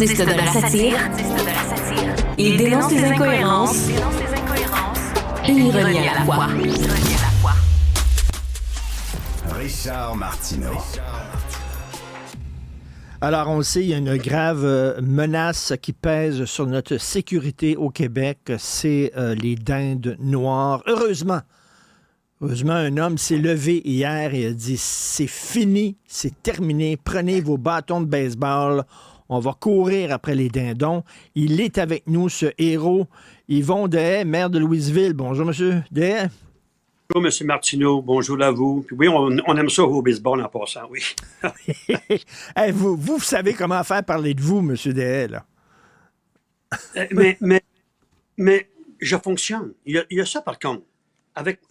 artiste de la satire. Il dénonce les incohérences et l'ironie à la fois. Richard Martineau. Alors, on le sait, il y a une grave menace qui pèse sur notre sécurité au Québec. C'est les dindes noires. Heureusement, un homme s'est levé hier et a dit « C'est fini, c'est terminé. Prenez vos bâtons de baseball. On va courir après les dindons. » Il est avec nous, ce héros. Yvon Dehaye, maire de Louisville. Bonjour, monsieur Dehaye. Bonjour, M. Martineau. Bonjour à vous. Puis oui, on aime ça au baseball en passant, oui. Hey, vous savez comment faire parler de vous, M. Dehaye, là. mais je fonctionne. Il y a ça, par contre. Avec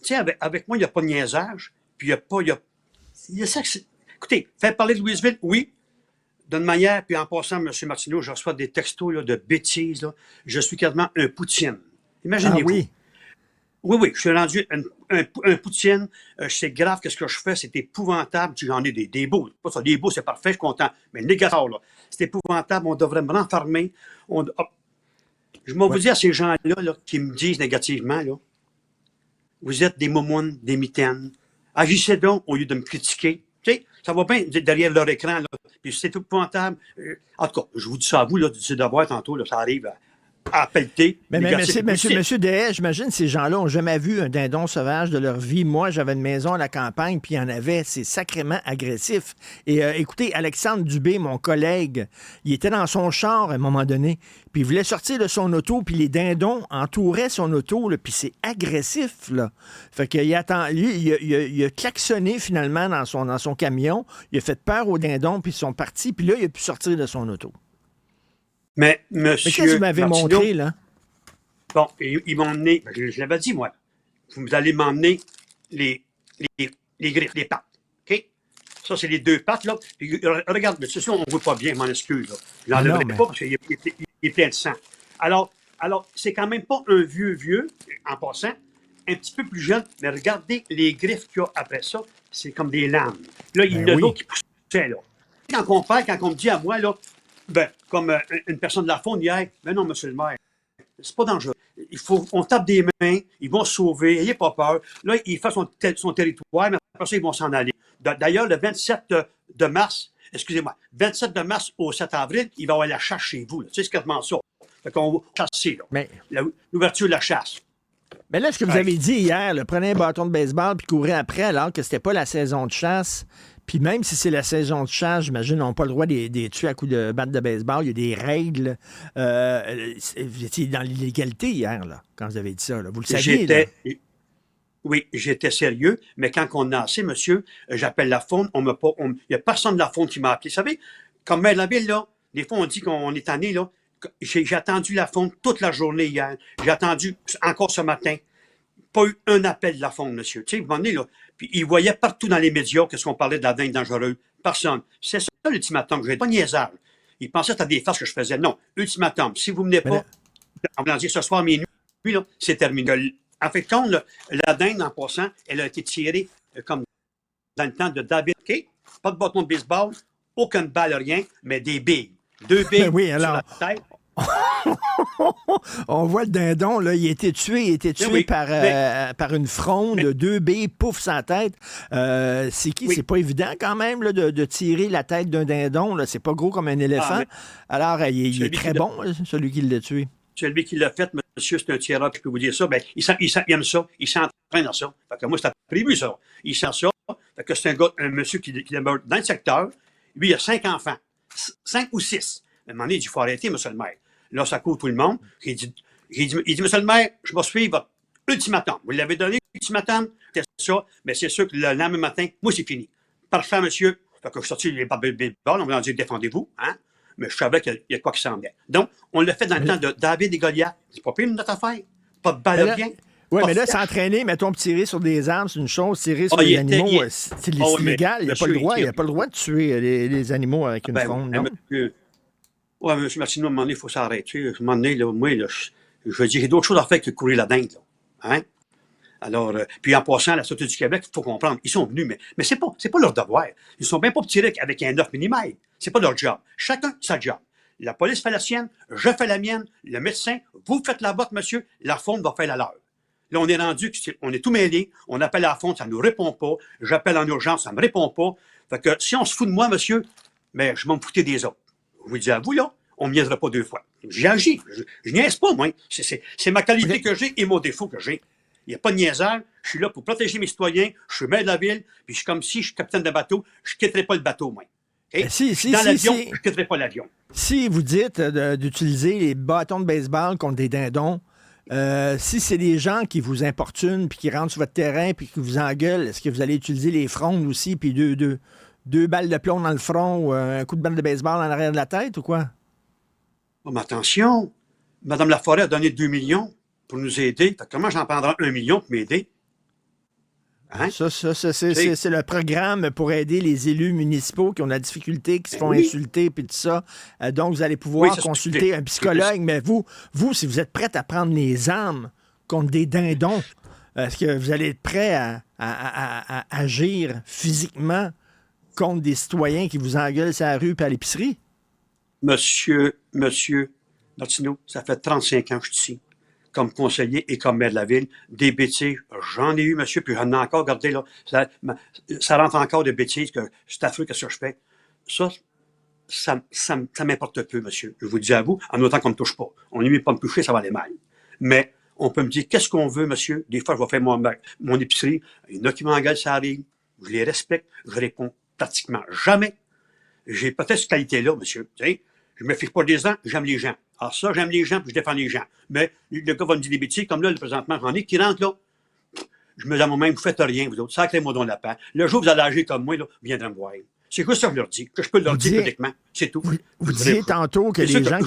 moi, il n'y a pas de niaisage. Puis il y a ça. Écoutez, faire parler de Louisville, oui, d'une manière. Puis en passant, M. Martineau, je reçois des textos là, de bêtises. Là. Je suis quasiment un Poutine. Imaginez-vous. Ah oui? Oui, je suis rendu un Poutine. C'est grave, qu'est-ce que je fais? C'est épouvantable. J'en ai des beaux. Pas ça, des beaux, c'est parfait, je suis content. Mais négatif, là. C'est épouvantable. On devrait me renfermer. Je vais vous dire à ces gens-là là, qui me disent négativement, là, vous êtes des moumounes, des mitaines. Agissez donc au lieu de me critiquer. Tu sais, ça va bien derrière leur écran. Là. Puis c'est épouvantable. En tout cas, je vous dis ça à vous, là, du devoir tantôt, là, ça arrive à pelleter. Mais monsieur Dehaye, j'imagine ces gens-là n'ont jamais vu un dindon sauvage de leur vie. Moi, j'avais une maison à la campagne, puis il y en avait. C'est sacrément agressif. Et écoutez, Alexandre Dubé, mon collègue, il était dans son char à un moment donné, puis il voulait sortir de son auto, puis les dindons entouraient son auto, là, puis c'est agressif, là. Fait qu'il il a klaxonné finalement dans son camion, il a fait peur aux dindons, puis ils sont partis, puis là, il a pu sortir de son auto. Mais monsieur. Mais qu'est-ce que vous m'avez montré, là? Bon, ils m'ont emmené, je l'avais dit, moi, vous allez m'emmener les griffes, les pattes. OK? Ça, c'est les deux pattes, là. Puis, regarde, mais c'est ça, on ne voit pas bien, m'en excuse, là. Je l'enlèverai pas parce qu'il est plein de sang. Alors, c'est quand même pas un vieux, en passant, un petit peu plus jeune, mais regardez les griffes qu'il y a après ça, c'est comme des lames. Là, il y en a d'autres qui poussaient, là. Quand on me dit à moi, là, comme une personne de la faune hier, mais non, monsieur le maire, c'est pas dangereux. On tape des mains, ils vont se sauver, n'ayez pas peur. Là, il fait son territoire, mais après ça, ils vont s'en aller. D'ailleurs, le 27 de mars, 27 de mars au 7 avril, il va y avoir la chasse chez vous. Tu sais, c'est quasiment ça. Fait qu'on va chasser, là. L'ouverture de la chasse. Mais là, ce que vous avez dit hier, prenez un bâton de baseball puis courir après, alors que c'était pas la saison de chasse. Puis même si c'est la saison de chasse, j'imagine, on n'a pas le droit de les tuer à coups de batte de baseball. Il y a des règles. Vous étiez dans l'illégalité hier, là, quand vous avez dit ça. Là. Vous le saviez, là. Oui, j'étais sérieux, mais quand on a assez, monsieur, j'appelle la faune, il n'y a personne de la faune qui m'a appelé. Vous savez, comme maire de la ville, là, des fois, on dit qu'on est tanné, là. J'ai attendu la faune toute la journée hier. J'ai attendu encore ce matin. Pas eu un appel de la faune, monsieur. Tu sais, vous m'en là. Puis ils voyaient partout dans les médias qu'est-ce qu'on parlait de la dinde dangereuse. Personne. C'est ça l'ultimatum que j'ai. Pas niaisage. Ils pensaient que c'était des farces que je faisais. Non. Ultimatum. Si vous ne venez pas, en voulant dire ce soir minuit, là, c'est terminé. En fait, compte, la dinde, en passant, elle a été tirée comme dans le temps de David. OK? Pas de bâton de baseball, aucune balle, rien, mais des billes. 2 billes sur la tête. On voit le dindon, là, il a été tué par une fronde, 2 billes, pouf, sa tête. C'est qui? C'est pas évident quand même là, de tirer la tête d'un dindon. Là. C'est pas gros comme un éléphant. Alors, il est très bon, celui qui l'a tué. Celui qui l'a fait, monsieur, c'est un tireur, je peux vous dire ça. Ben, il aime ça. Il s'entraîne dans ça. Fait que moi, c'était prévu, ça. Il sent ça. Fait que c'est un monsieur qui demeure dans le secteur. Lui, il a 5 enfants. 5 ou 6. À un moment donné, il dit, il faut arrêter, monsieur le maire. Là, ça court tout le monde. Il dit, monsieur le maire, je vais suivre votre ultimatum. Vous l'avez donné, l'ultimatum, c'est ça. Mais c'est sûr que le lendemain matin, moi, c'est fini. Parfait, monsieur. Fait que je suis sorti les baseball, on va dire, défendez-vous, hein. Mais je savais qu'il y a quoi qui s'en venait. Donc, on l'a fait dans le temps de David et Goliath. C'est pas pire, notre affaire. Pas de balle rien. Oui, mais là, s'entraîner, mettons, tirer sur des armes, c'est une chose. Tirer sur les animaux, c'est illégal. Il n'y a pas le droit. Il n'y a pas le droit de tuer les animaux avec une fronde, non? Oui, M. Martineau, à un moment donné, il faut s'arrêter. À un moment donné, là, moi, là, je veux dire, j'ai d'autres choses à faire que courir la dinde. Là. Hein? Alors, puis en passant, la Sûreté du Québec, il faut comprendre, ils sont venus, mais c'est pas leur devoir. Ils sont bien pas tirés avec un 9 mm. C'est pas leur job. Chacun sa job. La police fait la sienne, je fais la mienne, le médecin, vous faites la vôtre, monsieur, la faune va faire la leur. Là, on est rendu, on est tout mêlé, on appelle la faune, ça ne nous répond pas, j'appelle en urgence, ça ne me répond pas. Fait que si on se fout de moi, monsieur, ben, je vais me fouter des autres. Je vous le dis à vous, là, on ne me niaisera pas deux fois. J'ai agi, je niaise pas, moi. C'est ma qualité que j'ai et mon défaut que j'ai. Il n'y a pas de niaisage. Je suis là pour protéger mes citoyens. Je suis maire de la ville. Puis je suis comme si je suis capitaine de bateau. Je ne quitterai pas le bateau, moi. Okay? Dans l'avion, je ne quitterai pas l'avion. Si vous dites d'utiliser les bâtons de baseball contre des dindons, si c'est des gens qui vous importunent puis qui rentrent sur votre terrain puis qui vous engueulent, est-ce que vous allez utiliser les frondes aussi puis deux balles de plomb dans le front ou un coup de balle de baseball en arrière de la tête ou quoi? Oh, mais attention, Mme Laforêt a donné 2 millions pour nous aider. Comment j'en prendrai 1 million pour m'aider? Hein? Ça, c'est le programme pour aider les élus municipaux qui ont de la difficulté, qui se font insulter, puis tout ça. Donc, vous allez pouvoir consulter un psychologue. Mais vous, si vous êtes prête à prendre les armes contre des dindons, est-ce que vous allez être prêt à agir physiquement contre des citoyens qui vous engueulent sur la rue et à l'épicerie? Monsieur Martineau, ça fait 35 ans que je suis ici, comme conseiller et comme maire de la ville. Des bêtises, j'en ai eu, monsieur, puis j'en ai encore, regardez, là, ça rentre encore de bêtises, que c'est affreux, qu'est-ce que je fais. Ça m'importe peu, monsieur. Je vous le dis à vous, en autant qu'on ne me touche pas. On n'est mieux pas me toucher, ça va aller mal. Mais on peut me dire, qu'est-ce qu'on veut, monsieur? Des fois, je vais faire mon épicerie. Il y en a qui m'engueulent, ça arrive. Je les respecte. Je réponds pratiquement jamais. J'ai peut-être cette qualité-là, monsieur. Tu sais, je me fiche pas des gens, j'aime les gens. Alors ça, j'aime les gens, puis je défends les gens. Mais le gars va me dire des bêtises, comme là, présentement, j'en ai qui rentrent là. Je me dis à moi-même, vous faites rien, vous autres. Sacrez-moi dans la paix. Le jour où vous allez agir comme moi, là, vous viendrez me voir. C'est quoi ça que je leur dis? Que je peux leur dire publiquement. C'est tout. Vous disiez tantôt que les gens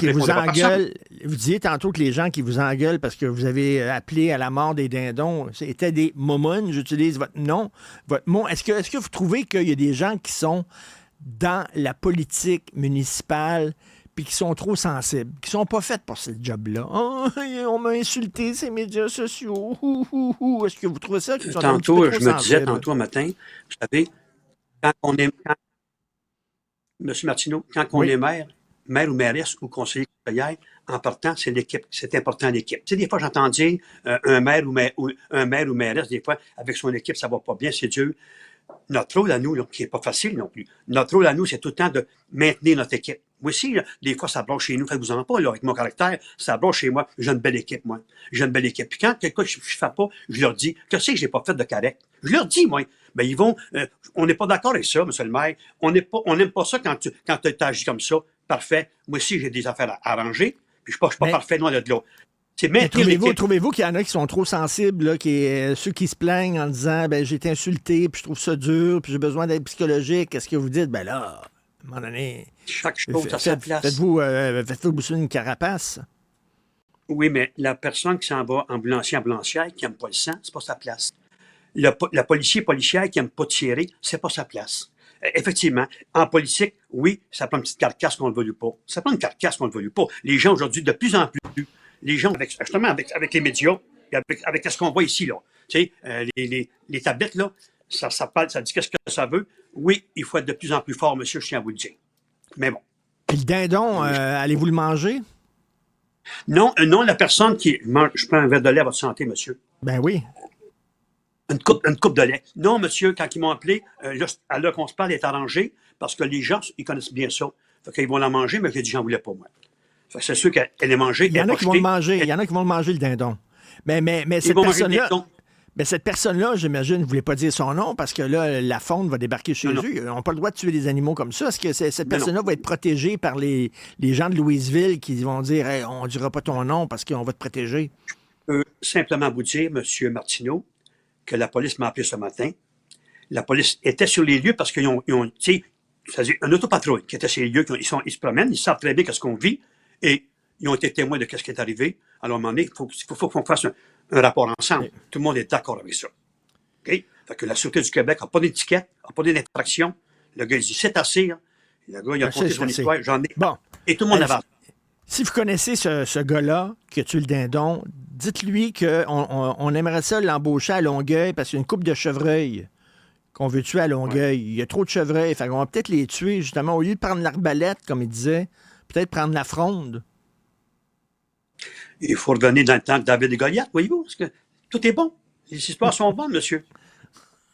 qui vous engueulent, parce que vous avez appelé à la mort des dindons, c'était des momounes, j'utilise votre nom, votre mot. Est-ce que vous trouvez qu'il y a des gens qui sont dans la politique municipale puis qui sont trop sensibles, qui sont pas faits pour ce job-là? Oh, on m'a insulté ces médias sociaux. Est-ce que vous trouvez ça? Qu'ils sont tantôt, je me disais tantôt un matin, vous savez, Monsieur Martineau, quand on est maire ou mairesse ou conseiller conseillère, en partant, c'est l'équipe. C'est important, l'équipe. Tu sais, des fois, j'entends dire un maire ou mairesse, des fois, avec son équipe, ça va pas bien, c'est dur. Notre rôle à nous, là, qui n'est pas facile non plus, notre rôle à nous, c'est tout le temps de maintenir notre équipe. Moi aussi, là, des fois, ça broche chez nous. Faites-vous en pas, là, avec mon caractère, ça broche chez moi. J'ai une belle équipe, moi. J'ai une belle équipe. Puis quand quelque chose je ne fais pas, je leur dis, que c'est que j'ai pas fait de correct? Je leur dis, moi. Ben, ils vont, on n'est pas d'accord avec ça, monsieur le maire. On n'aime pas ça quand tu agis comme ça. Parfait. Moi aussi, j'ai des affaires à arranger. Puis je ne suis pas parfait loin de là. C'est maintenir l'équipe. Trouvez-vous qu'il y en a qui sont trop sensibles, là, ceux qui se plaignent en disant, ben, j'ai été insulté, puis je trouve ça dur, puis j'ai besoin d'aide psychologique. Qu'est-ce que vous dites? Ben là, à un moment donné, chaque chose à sa place. Faites-vous bousser une carapace? Oui, mais la personne qui s'en va, ambulancière, qui n'aime pas le sang, c'est pas sa place. La policière qui n'aime pas tirer, c'est pas sa place. Effectivement, en politique, oui, ça prend une petite carcasse qu'on ne le veuille pas. Ça prend une carcasse qu'on ne le veuille pas. Les gens aujourd'hui, de plus en plus, les gens, justement, avec les médias, avec ce qu'on voit ici, là, tu sais, les tablettes, là, ça parle, ça dit qu'est-ce que ça veut. Oui, il faut être de plus en plus fort, monsieur, je tiens à vous le dire. Mais bon. Et le dindon, allez-vous le manger? Non, la personne qui mange, je prends un verre de lait à votre santé, monsieur. Ben oui. Une coupe de lait. Non, monsieur, quand ils m'ont appelé, à l'heure qu'on se parle, elle est arrangée, parce que les gens, ils connaissent bien ça. Fait qu'ils vont la manger, mais j'ai dit, j'en voulais pas, moi. Fait que c'est sûr qu'elle est mangée. Il y en a qui vont le manger. Il y en a qui vont le manger, le dindon. Mais cette personne-là... Mais cette personne-là, j'imagine, ne voulait pas dire son nom parce que là, la faune va débarquer chez eux. Ils n'ont pas le droit de tuer des animaux comme ça. Est-ce que cette personne-là va être protégée par les gens de Louisville qui vont dire hey, on ne dira pas ton nom parce qu'on va te protéger? Je peux simplement vous dire, M. Martineau, que la police m'a appelé ce matin. La police était sur les lieux parce qu'ils ont tu sais, c'est-à-dire un autopatrouille qui était sur les lieux, ils se promènent, ils savent très bien ce qu'on vit et ils ont été témoins de ce qui est arrivé. Alors, à un moment donné, il faut qu'on fasse un rapport ensemble. Tout le monde est d'accord avec ça. OK? Fait que la Sûreté du Québec n'a pas d'étiquette, n'a pas d'infraction. Le gars, il dit, c'est assez. Hein. Le gars, il a compté son histoire, j'en ai. Bon. Et tout le monde avance. Si vous connaissez ce gars-là qui a tué le dindon, dites-lui qu'on aimerait ça l'embaucher à Longueuil parce qu'il y a une couple de chevreuils qu'on veut tuer à Longueuil. Ouais. Il y a trop de chevreuils. Fait qu'on va peut-être les tuer, justement, au lieu de prendre l'arbalète, comme il disait, puis peut-être prendre la fronde. Il faut revenir dans le temps de David et Goliath, voyez-vous, parce que tout est bon. Les histoires sont bonnes, monsieur.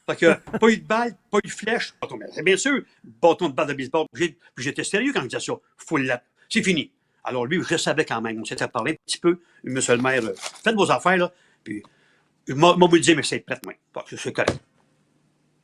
Fait que, pas eu de balle, pas eu de flèche. Mais bien sûr, bâton de balle de baseball. Puis j'étais sérieux quand je disais ça. C'est fini. Alors lui, je savais quand même. On s'était parlé un petit peu. Monsieur le maire, faites vos affaires, là. Puis, moi, vous dire, mais c'est prêt, moi. C'est correct.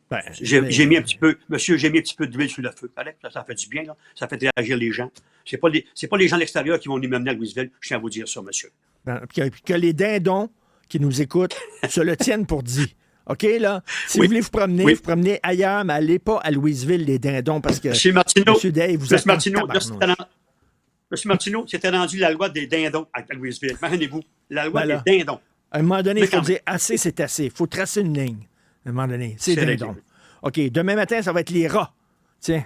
Ben, J'ai mis un petit peu, monsieur, j'ai mis un petit peu d'huile sur le feu. Ça fait du bien, là. Ça fait réagir les gens. C'est pas les gens de l'extérieur qui vont nous mener à Louisville. Je tiens à vous dire ça, monsieur. Ben, que les dindons qui nous écoutent se le tiennent pour dit. OK, là? Si vous voulez vous promener ailleurs, mais allez pas à Louisville, les dindons, parce que Monsieur Martineau, Monsieur Day, vous Monsieur attend Martineau, tabarnouche. Monsieur Martineau, c'était rendu la loi des dindons à Louisville. Imaginez-vous, la loi Voilà. des dindons. À un moment donné, il Mais faut quand dire assez, c'est assez. Il faut tracer une ligne. À un moment donné, c'est C'est dindons. réglé. OK, demain matin, ça va être les rats. Tiens.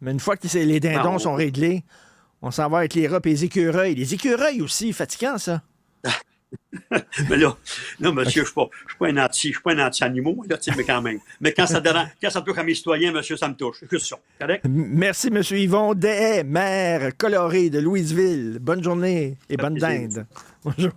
Mais une fois que les dindons Non. sont réglés, on s'en va avec les rats et les écureuils. Les écureuils aussi, fatigant, ça. Mais là, non, monsieur, je suis pas un anti-animaux, là, mais quand même. Mais quand ça touche à mes citoyens, monsieur, ça me touche. C'est juste ça. Correct? Merci, M. Yvon Deshaies, maire coloré de Louisville. Bonne journée et bonne plaisir, dinde. Bonjour.